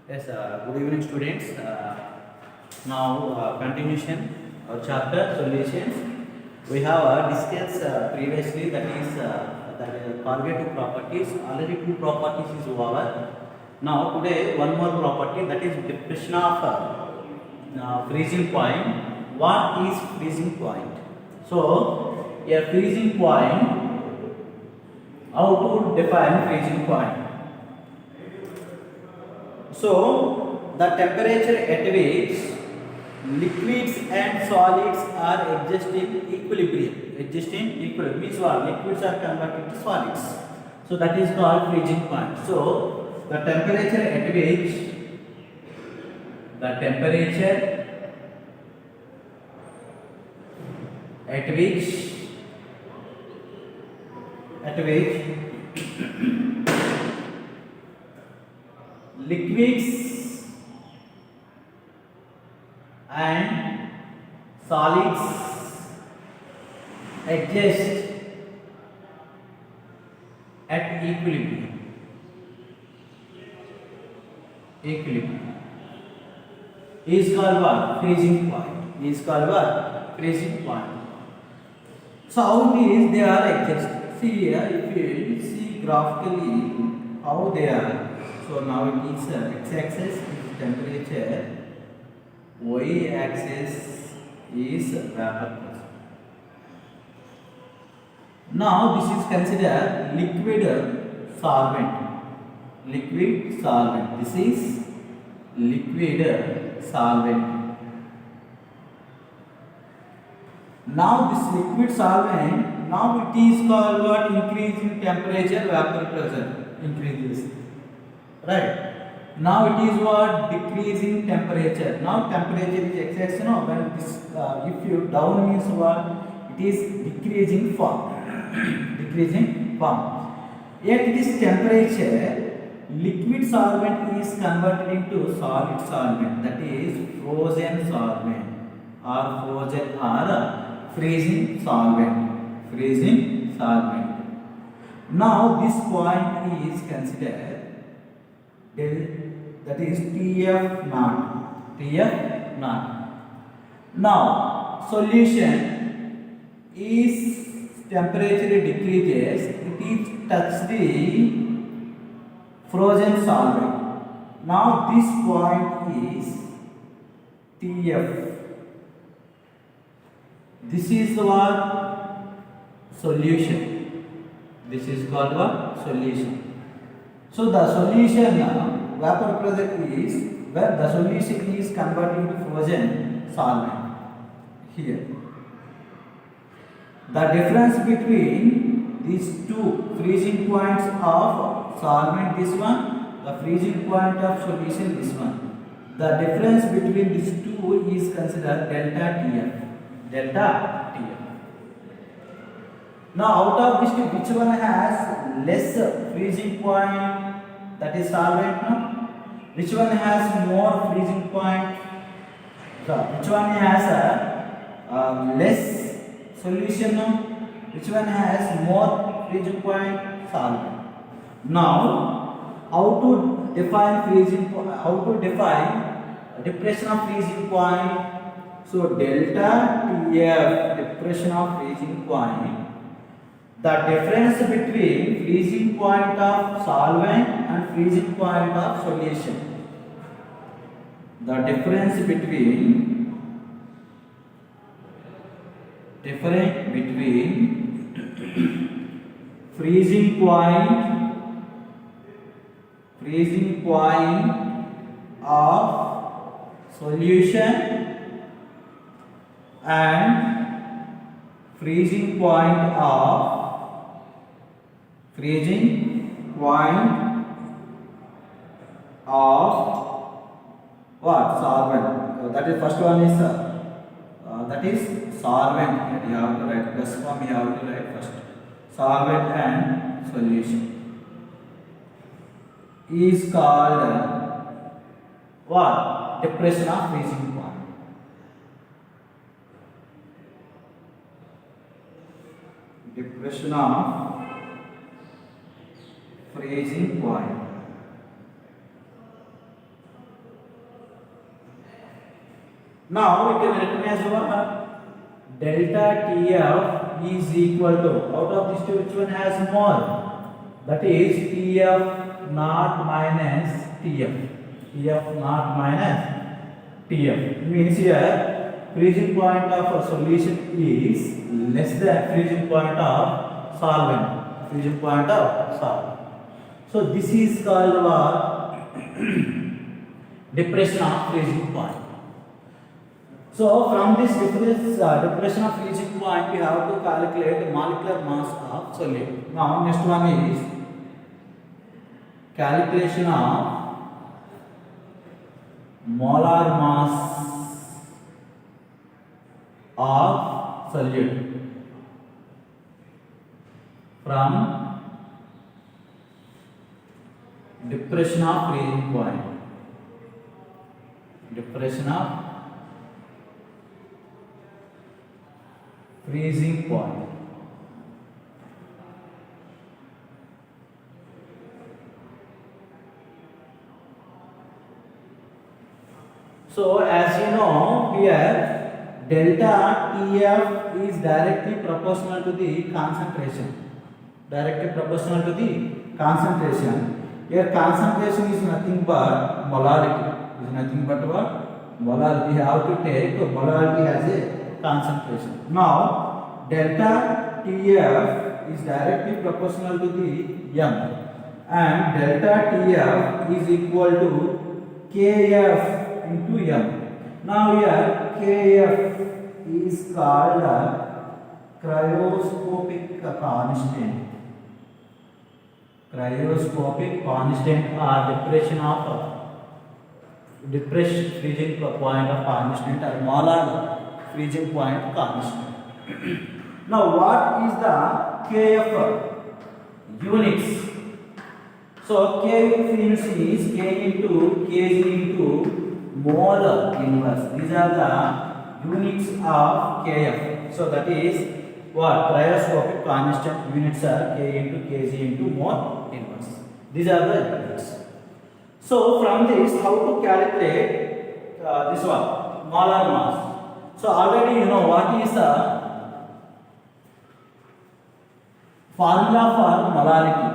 Yes, good evening, students. Now, continuation of chapter solutions. We have discussed previously that is the correlative properties. Already two properties is over. Now, today one more property, that is depression of freezing point. What is freezing point? So, a freezing point. How to define freezing point? So, the temperature at which liquids and solids are adjusting equilibrium. Adjusting equilibrium means what? Liquids are converted to solids. So, that is called freezing point. So, the temperature at which at which liquids and solids adjust at equilibrium. Is called what? Freezing point. Is called what? Freezing point. So how it is they are adjusted. See here, if you see graphically how they are. So now it is x-axis is temperature, y-axis is vapor pressure. Now this is considered liquid solvent. Liquid solvent. This is liquid solvent. Now this liquid solvent, now it is called what? Increasing temperature, vapor pressure increases. Right. Now it is what? Decreasing temperature. Now temperature is x-axis. No, when this if you down means what? It is decreasing form. Decreasing form. At this temperature, liquid solvent is converted into solid solvent. That is frozen solvent or frozen or freezing solvent. Freezing solvent. Now this point is considered that is TF naught. TF naught. Now solution is temperature decreases, it is touch the frozen solvent. Now this point is TF. This is what? Solution. This is called what? Solution. So the solution vapor pressure is where the solution is converted to frozen solvent. Here. The difference between these two freezing points of solvent, this one, the freezing point of solution, this one. The difference between these two is considered delta TF. Delta TF. Now out of these two, which one has less freezing point? That is solvent, no? Which one has more freezing point? So which one has a less solution, no? Which one has more freezing point? Solvent. Now how to define freezing point? How to define depression of freezing point? So delta TF, depression of freezing point. The difference between freezing point of solvent and freezing point of solution. The difference between freezing point of solution and freezing point of what? Solvent. So that is first one is that is solvent. You have to write plus form. You have to write first solvent and solution is called what? Depression of freezing point. Depression of freezing point. Now we can recognize what delta TF is equal to, out of these two which one has more, that is TF naught minus TF. TF naught minus TF means here freezing point of a solution is less than freezing point of solvent. Freezing point of solvent. So this is called what? Depression of freezing point. So from this depression of freezing point, we have to calculate the molecular mass of solute. Now next one is calculation of molar mass of solute from depression of freezing point. Depression of freezing point. So as you know here, delta TF is directly proportional to the concentration. Directly proportional to the concentration. Here concentration is nothing but molarity. Is nothing but what? Molarity. You have to take molarity as a concentration. Now delta TF is directly proportional to the M, and delta TF is equal to KF into M. Now here KF is called cryoscopic constant. Cryoscopic constant or depression freezing point of constant or molar freezing point constant. Now what is the KF units? So KF units is K into Kg into mole inverse. These are the units of KF. So that is what? Cryoscopic constant units are K into Kg into mole inverse. These are the units. So from this, how to calculate this one? Molar mass. So already you know what is the formula for molarity.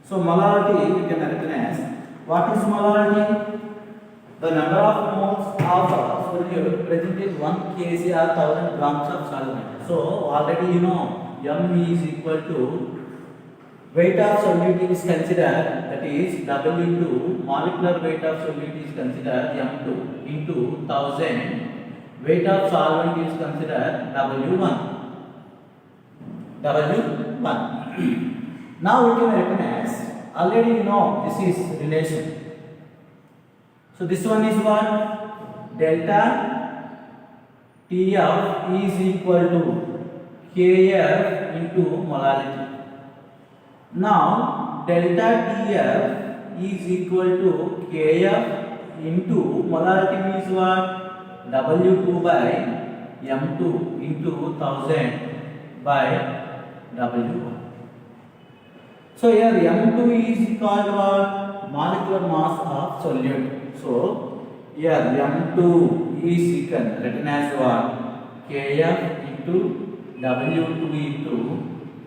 So molarity we can recognize. What is molarity? The number of moles of solute present in 1 kg or 1000 grams of solvent. So already you know M is equal to weight of solute is considered, that is W2, molecular weight of solute is considered M2 into 1000, weight of solvent is considered W1. W1. Now we can recognize, already you know this is relation. So this one is what? Delta TF is equal to KF into molarity. Now delta TF is equal to KF into molarity means what? W2 by M2 into 1000 by W1. So here M2 is called what? Molecular mass of solute. So here M2 is written as what? KF into W2 into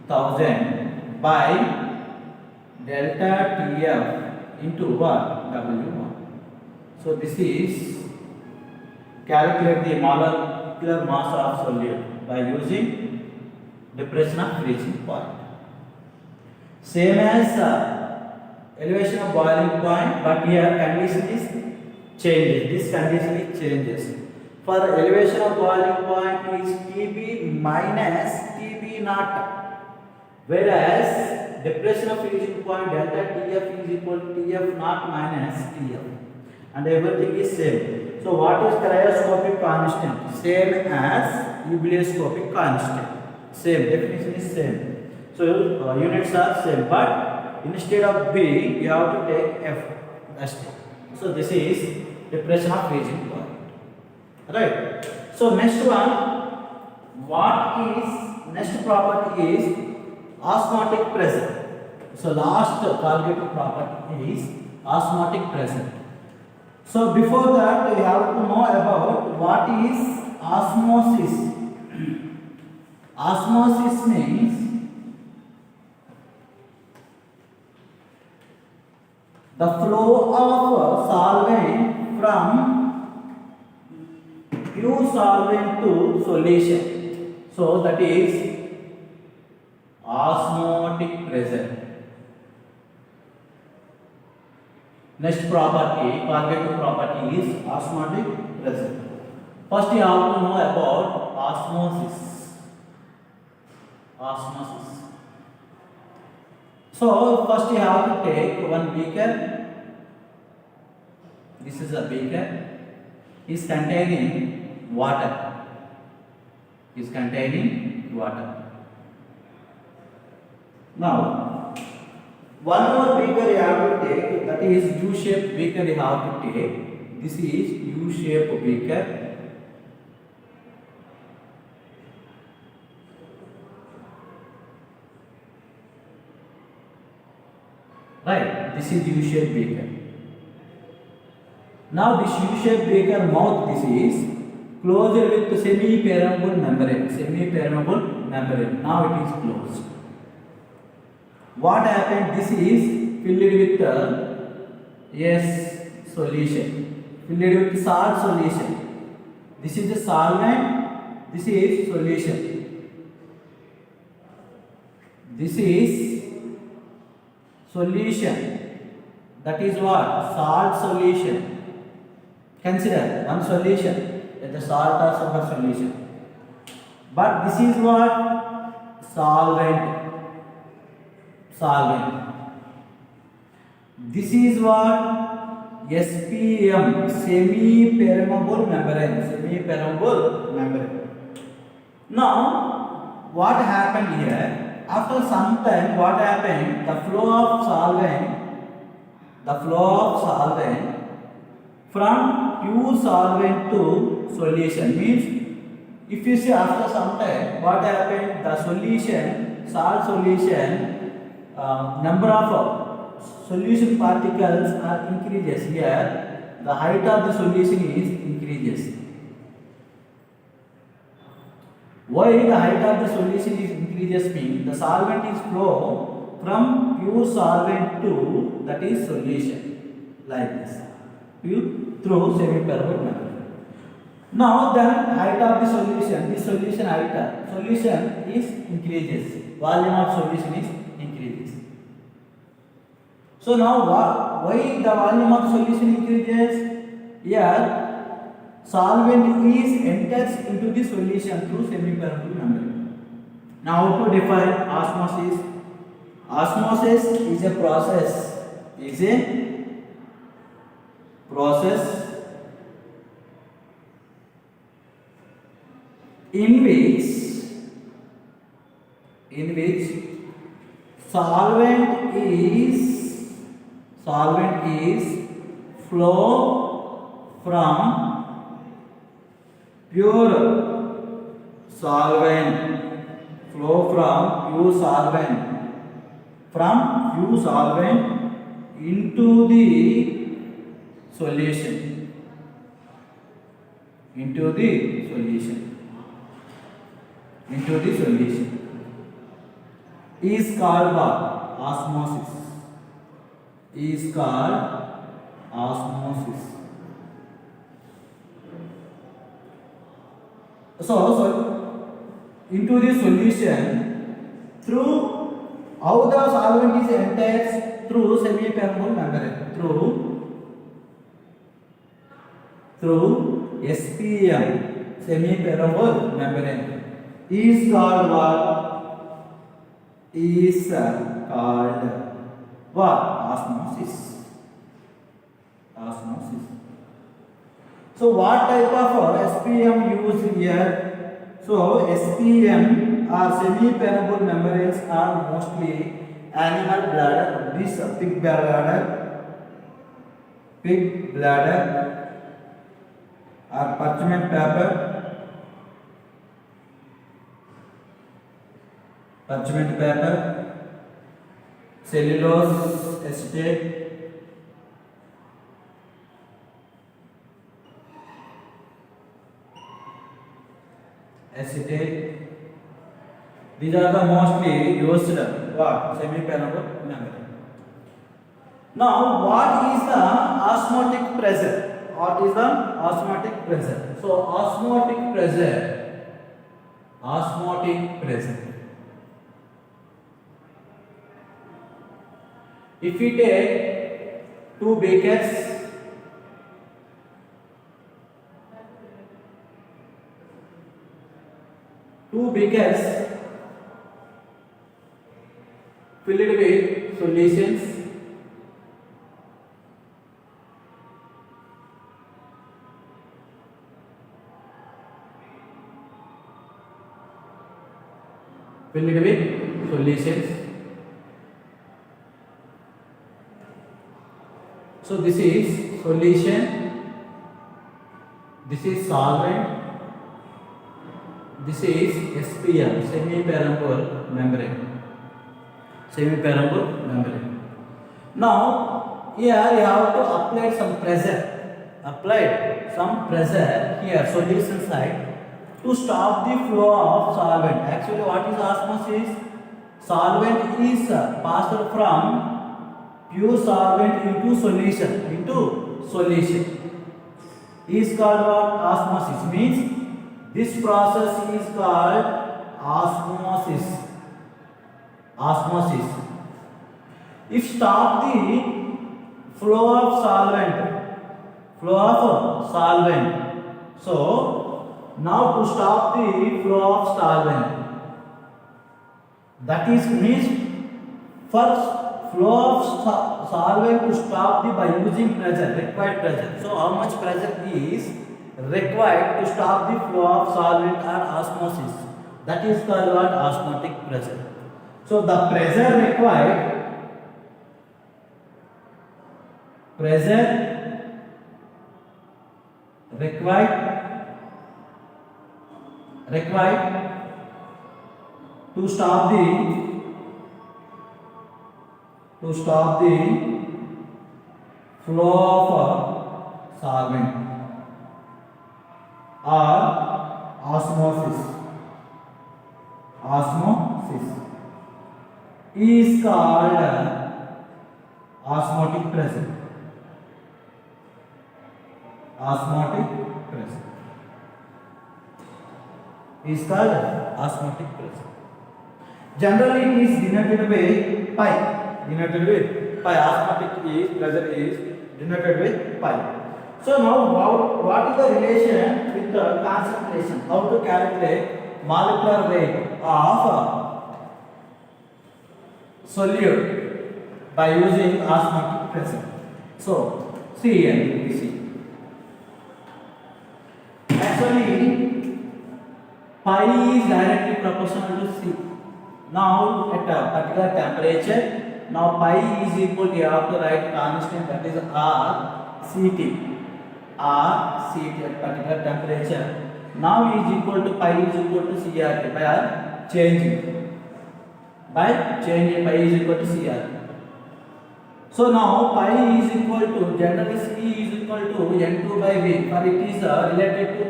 1000 by delta TF into what? W1. So this is calculate the molecular mass of solute by using depression of freezing point. Same as elevation of boiling point, but here condition is changes. This condition is changes. For elevation of boiling point is TB minus TB naught, whereas depression of freezing point delta TF is equal to TF naught minus TF, and everything is same. So what is cryoscopic constant? Same as ebullioscopic constant. Same, definition is same. So units are same, but instead of B you have to take F. So this is depression of freezing point. Right. So next one, next property is osmotic pressure. So last correlative property is osmotic pressure. So before that, we have to know about what is osmosis. Osmosis means the flow of solvent from pure solvent to solution. So that is osmotic pressure. Next property, qualitative property is osmotic pressure. First, you have to know about osmosis. Osmosis. So, first you have to take one beaker. This is a beaker. Is containing water. Is containing water. Now, one more beaker you have to take, that is U-shaped beaker you have to take. This is U-shaped beaker. Right, this is U-shaped beaker. Now this U-shaped beaker mouth, this is closed with semi-permeable membrane. Semi-permeable membrane. Now it is closed. What happened? This is filled with solution. Filled with salt solution. This is the solvent. This is solution. This is solution. That is what? Salt solution. Consider one solution with the salt or sugar solution. But this is what? Solvent. Solvent. This is what? SPM, semi-permeable membrane. Semi-permeable membrane. Now, what happened here? After some time, what happened? The flow of solvent from pure solvent to solution means, if you see after some time, what happened? The solution, salt solution, number of solution particles are increases. Here, the height of the solution is increases. Why the height of the solution is increases means the solvent is flow from pure solvent to, that is solution, like this, through semi-permeable membrane. Now then height of the solution, this solution height, solution is increases, volume of solution is increases. So now why the volume of solution increases? Here solvent is enters into the solution through semi-permeable membrane. Now to define osmosis. Osmosis is a process. In which solvent is flow from pure solvent into the solution, is called osmosis. So into the solution through how the solvent is enters through semi-permeable membrane, through SPM, semi-permeable membrane, is called what? Is called what? Osmosis. So what type of SPM used here? So SPM or semi-permeable membranes are mostly animal bladder, this pig bladder or parchment paper, cellulose acetate, acetate. These are the mostly used what semi-permeable membrane. Now, what is the osmotic pressure? What is the osmotic pressure? So, osmotic pressure. If we take two beakers, filled with solutions, So this is solution, this is solvent, this is SPM, semi-permeable membrane. Now here you have to apply some pressure here solution side to stop the flow of solvent. Actually, what is osmosis? Solvent is passed from pure solvent into solution. Is called what? Osmosis. Means this process is called osmosis. If stop the flow of solvent. So now to stop the flow of solvent, that is means first flow of solvent to stop the by using required pressure. So how much pressure is required to stop the flow of solvent or osmosis? That is called what? Osmotic pressure. So the pressure required to stop the flow of solvent or osmosis is called osmotic pressure. Is called osmotic pressure. Generally, it is denoted with pi. Osmotic pressure is denoted with pi. So now, what is the relation with the concentration? How to calculate molecular weight of solute by using osmotic pressure? So, see here, we see. Actually, pi is directly proportional to C. Now, at a particular temperature, now pi is equal to, you have to write constant, that is RCT. At particular temperature. Now is equal to pi is equal to CRT by changing. Pi is equal to CRT. So now pi is equal to, generally C is equal to N2 by V, for it is related to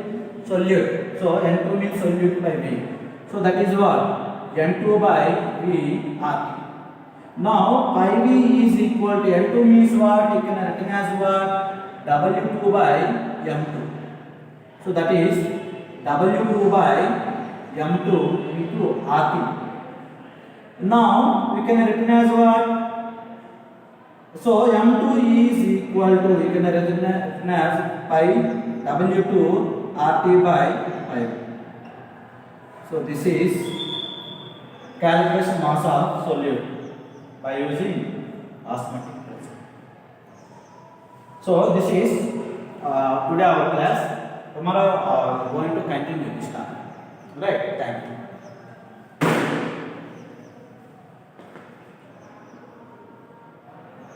solute. So N2 means solute by V. So that is what? N2 by V RT. Now pi V is equal to, N2 means what? You can written as what? W2 by M2. So that is W2 by M2 into RT. Now we can written as what? So M2 is equal to, we can written as pi W2 RT by pi. So this is calculation mass of solute by using osmotic pressure. So this is today our class. Tomorrow we are going to continue this time. Right? Thank you.